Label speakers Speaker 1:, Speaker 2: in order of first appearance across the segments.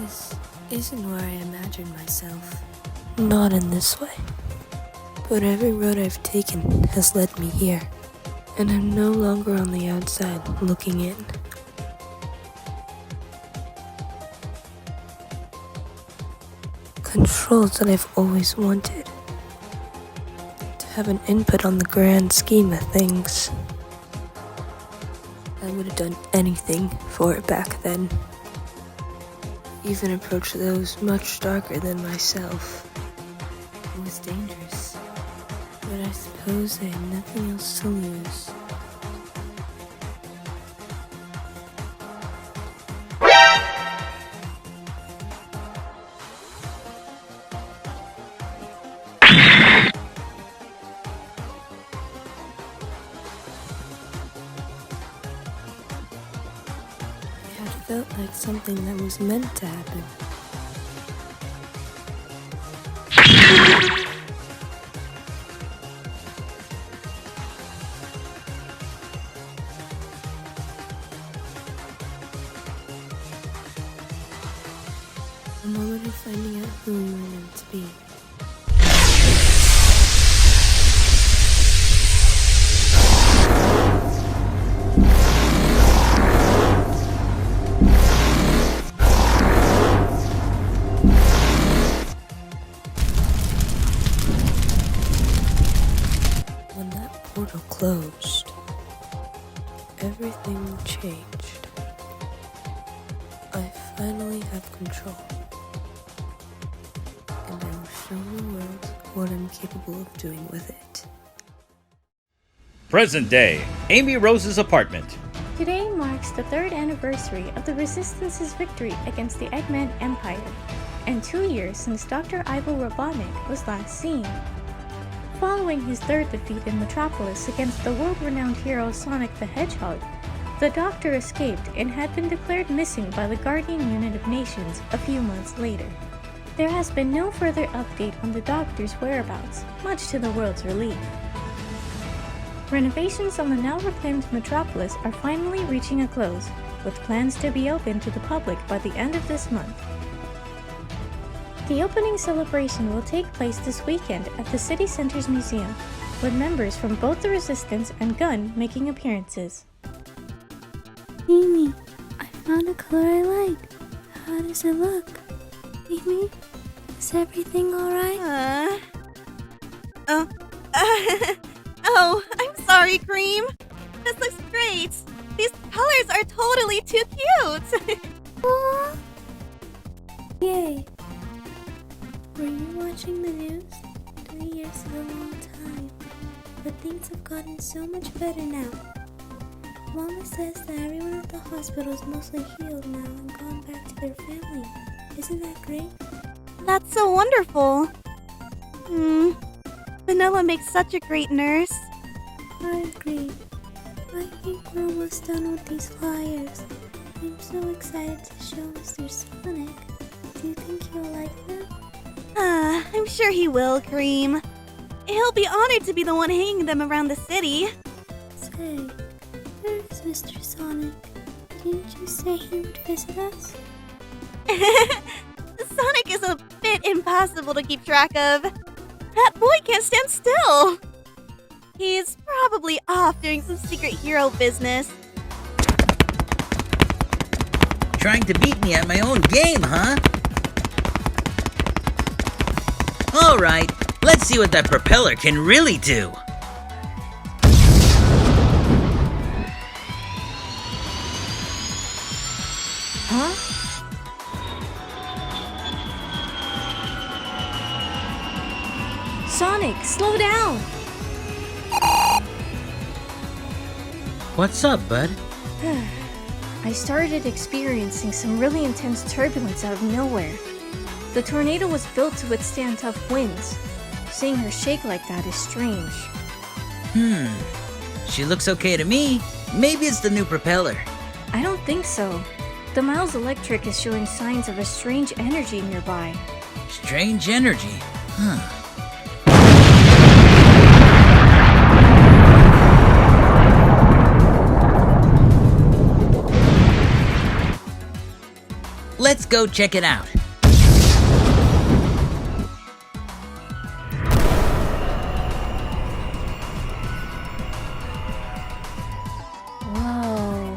Speaker 1: This isn't where I imagined myself. Not in this way. But every road I've taken has led me here. And I'm no longer on the outside looking in. Control that I've always wanted. To have an input on the grand scheme of things. I would have done anything for it back then. Even approached those much darker than myself. It was dangerous. But I suppose I had nothing else to lose. It felt like something that was meant to happen. The moment of finding out who we were meant to be. When that portal closed, everything changed. I finally have control. And I will show the world what I'm capable of doing with it.
Speaker 2: Present day, Amy Rose's apartment.
Speaker 3: Today marks the 3rd anniversary of the Resistance's victory against the Eggman Empire, and 2 years since Dr. Ivo Robotnik was last seen. Following his 3rd defeat in Metropolis against the world-renowned hero Sonic the Hedgehog, the Doctor escaped and had been declared missing by the Guardian Unit of Nations a few months later. There has been no further update on the Doctor's whereabouts, much to the world's relief. Renovations on the now reclaimed Metropolis are finally reaching a close, with plans to be open to the public by the end of this month. The opening celebration will take place this weekend at the City Center's museum, with members from both the Resistance and Gun making appearances.
Speaker 4: Amy, I found a color I like. How does it look? Amy, is everything alright?
Speaker 5: Oh, I'm sorry, Cream. This looks great. These colors are totally too cute.
Speaker 4: Aww. Yay. Were you watching the news? 3 years is a long time, but things have gotten so much better now. Mama says that everyone at the hospital is mostly healed now and gone back to their family. Isn't that great?
Speaker 5: That's so wonderful. Vanilla makes such a great nurse.
Speaker 4: I agree. I think we're almost done with these flyers. I'm so excited to show Mr. Sonic. Do you think he'll like them?
Speaker 5: I'm sure he will, Cream. He'll be honored to be the one hanging them around the city.
Speaker 4: Say, where is Mr. Sonic? Didn't you say he would visit us?
Speaker 5: Sonic is a bit impossible to keep track of. That boy can't stand still. He's probably off doing some secret hero business.
Speaker 6: Trying to beat me at my own game, huh? Alright, let's see what that propeller can really do.
Speaker 3: Huh? Sonic, slow down!
Speaker 6: What's up, bud?
Speaker 3: I started experiencing some really intense turbulence out of nowhere. The tornado was built to withstand tough winds. Seeing her shake like that is strange.
Speaker 6: She looks okay to me. Maybe it's the new propeller.
Speaker 3: I don't think so. The Miles Electric is showing signs of a strange energy nearby.
Speaker 6: Strange energy. Huh. let's go check it out.
Speaker 3: Whoa.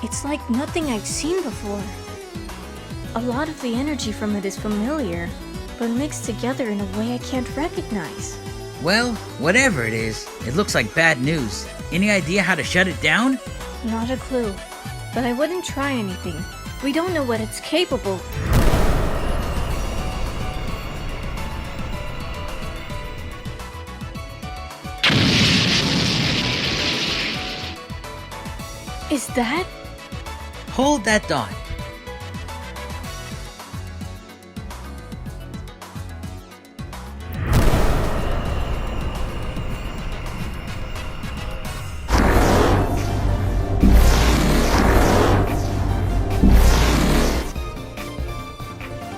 Speaker 3: It's like nothing I've seen before. A lot of the energy from it is familiar, but mixed together in a way I can't recognize.
Speaker 6: Well, whatever it is, it looks like bad news. Any idea how to shut it down?
Speaker 3: Not a clue, but I wouldn't try anything. We don't know what it's capable. Is that?
Speaker 6: Hold that thought.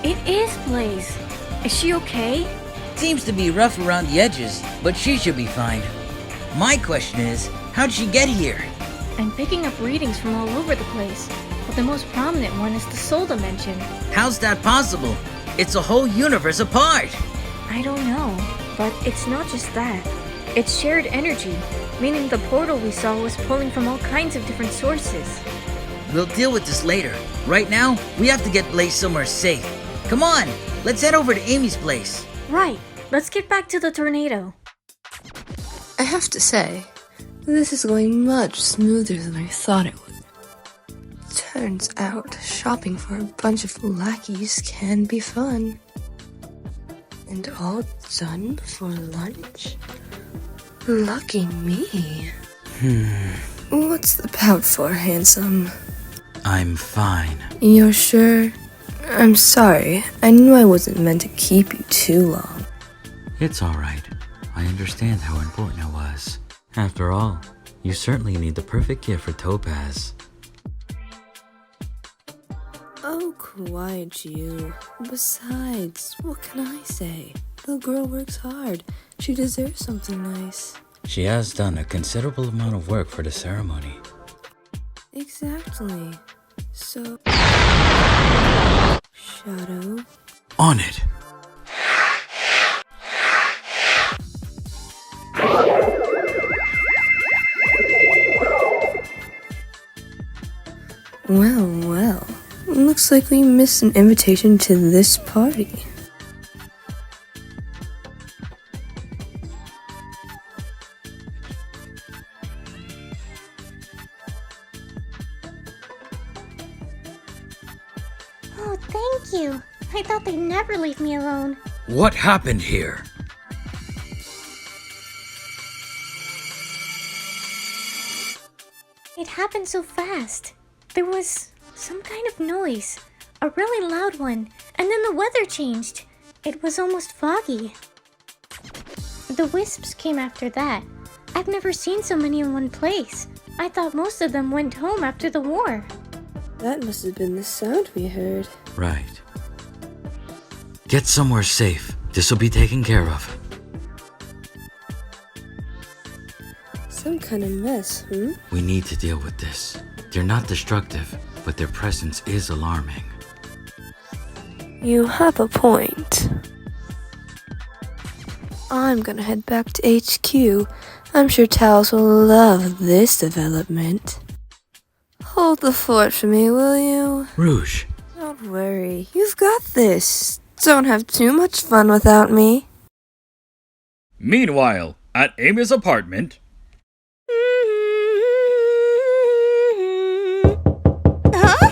Speaker 3: It is Blaze. Is she okay?
Speaker 6: Seems to be rough around the edges, but she should be fine. My question is, how'd she get here?
Speaker 3: I'm picking up readings from all over the place, but the most prominent one is the soul dimension.
Speaker 6: How's that possible? It's a whole universe apart.
Speaker 3: I don't know, but it's not just that. It's shared energy, meaning the portal we saw was pulling from all kinds of different sources.
Speaker 6: We'll deal with this later. Right now, we have to get Blaze somewhere safe. Come on, let's head over to Amy's place.
Speaker 3: Right, let's get back to the tornado.
Speaker 1: I have to say, this is going much smoother than I thought it would. Turns out, shopping for a bunch of lackeys can be fun. And all done before lunch? Lucky me. What's the pout for, handsome?
Speaker 7: I'm fine.
Speaker 1: You're sure? I'm sorry. I knew I wasn't meant to keep you too long.
Speaker 7: It's alright. I understand how important it was. After all, you certainly need the perfect gift for Topaz.
Speaker 1: Oh, quiet you. Besides, what can I say? The girl works hard. She deserves something nice.
Speaker 7: She has done a considerable amount of work for the ceremony.
Speaker 1: Exactly. So... Shadow?
Speaker 7: On it!
Speaker 1: Well, well. Looks like we missed an invitation to this party.
Speaker 4: Oh, thank you. I thought they'd never leave me alone.
Speaker 7: What happened here?
Speaker 3: It happened so fast. There was some kind of noise, a really loud one, and then the weather changed. It was almost foggy. The Wisps came after that. I've never seen so many in one place. I thought most of them went home after the war.
Speaker 1: That must have been the sound we heard.
Speaker 7: Right. Get somewhere safe. This'll be taken care of.
Speaker 1: Some kind of mess,
Speaker 7: We need to deal with this. They're not destructive, but their presence is alarming.
Speaker 1: You have a point. I'm gonna head back to HQ. I'm sure Talos will love this development. Hold the fort for me, will you?
Speaker 7: Rouge,
Speaker 1: Don't worry, you've got this. Don't have too much fun without me.
Speaker 2: Meanwhile, at Amy's apartment...
Speaker 5: Huh?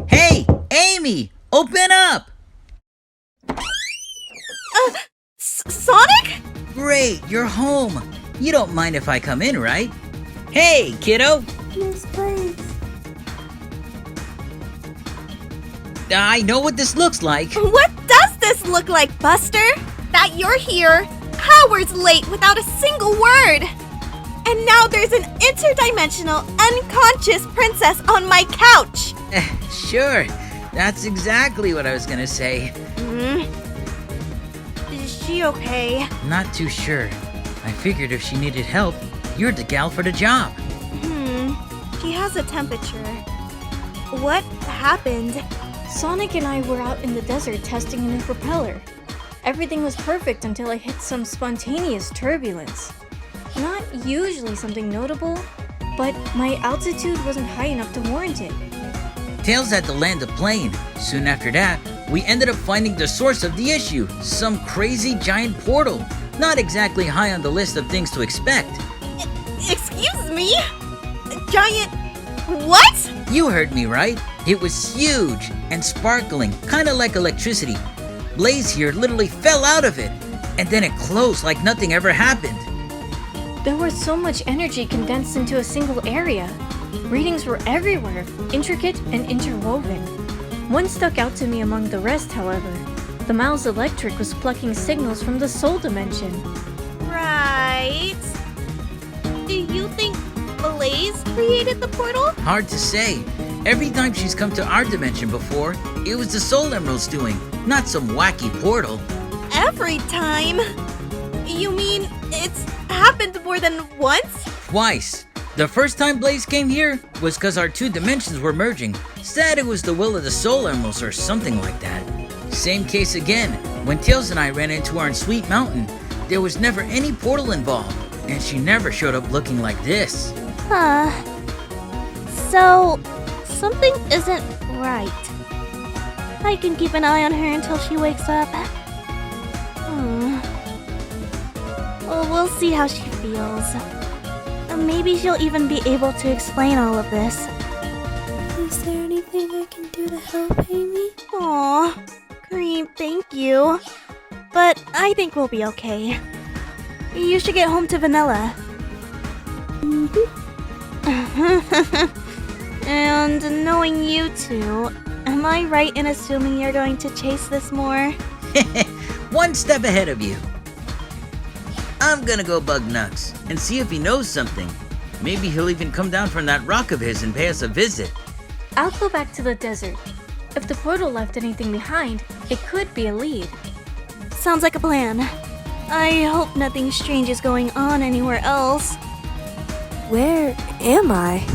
Speaker 6: Hey, Amy, open up!
Speaker 5: Sonic?
Speaker 6: Great, you're home. You don't mind if I come in, right? Hey, kiddo.
Speaker 4: Yes, please.
Speaker 6: I know what this looks like.
Speaker 5: What does this look like, Buster? That you're here, hours late without a single word. And now there's an interdimensional, unconscious princess on my couch.
Speaker 6: Sure, that's exactly what I was gonna say.
Speaker 5: she okay?
Speaker 6: Not too sure. I figured if she needed help, you're the gal for the job.
Speaker 5: She has a temperature. What happened?
Speaker 3: Sonic and I were out in the desert testing a new propeller. Everything was perfect until I hit some spontaneous turbulence. Not usually something notable, but my altitude wasn't high enough to warrant it.
Speaker 6: Tails had to land the plane. Soon after that, we ended up finding the source of the issue, some crazy giant portal. Not exactly high on the list of things to expect.
Speaker 5: Excuse me? Giant... what?
Speaker 6: You heard me right. It was huge and sparkling, kind of like electricity. Blaze here literally fell out of it, and then it closed like nothing ever happened.
Speaker 3: There was so much energy condensed into a single area. Readings were everywhere, intricate and interwoven. One stuck out to me among the rest, however. The Mal's electric was plucking signals from the soul dimension.
Speaker 5: Right. Do you think Blaze created the portal?
Speaker 6: Hard to say. Every time she's come to our dimension before, it was the Soul Emerald's doing, not some wacky portal.
Speaker 5: Every time? You mean it's happened more than once?
Speaker 6: Twice. The first time Blaze came here was because our two dimensions were merging. Said it was the will of the Soul Emeralds or something like that. Same case again. When Tails and I ran into her on Sweet Mountain, there was never any portal involved, and she never showed up looking like this.
Speaker 5: So, something isn't right. I can keep an eye on her until she wakes up. Well, we'll see how she feels. Maybe she'll even be able to explain all of this.
Speaker 4: Is there anything I can do to help, Amy?
Speaker 5: Aw, Cream, thank you. But I think we'll be okay. You should get home to Vanilla. And knowing you two, am I right in assuming you're going to chase this more?
Speaker 6: One step ahead of you. I'm gonna go bug Nux and see if he knows something. Maybe he'll even come down from that rock of his and pay us a visit.
Speaker 3: I'll go back to the desert. If the portal left anything behind, it could be a lead.
Speaker 5: Sounds like a plan. I hope nothing strange is going on anywhere else.
Speaker 1: Where am I?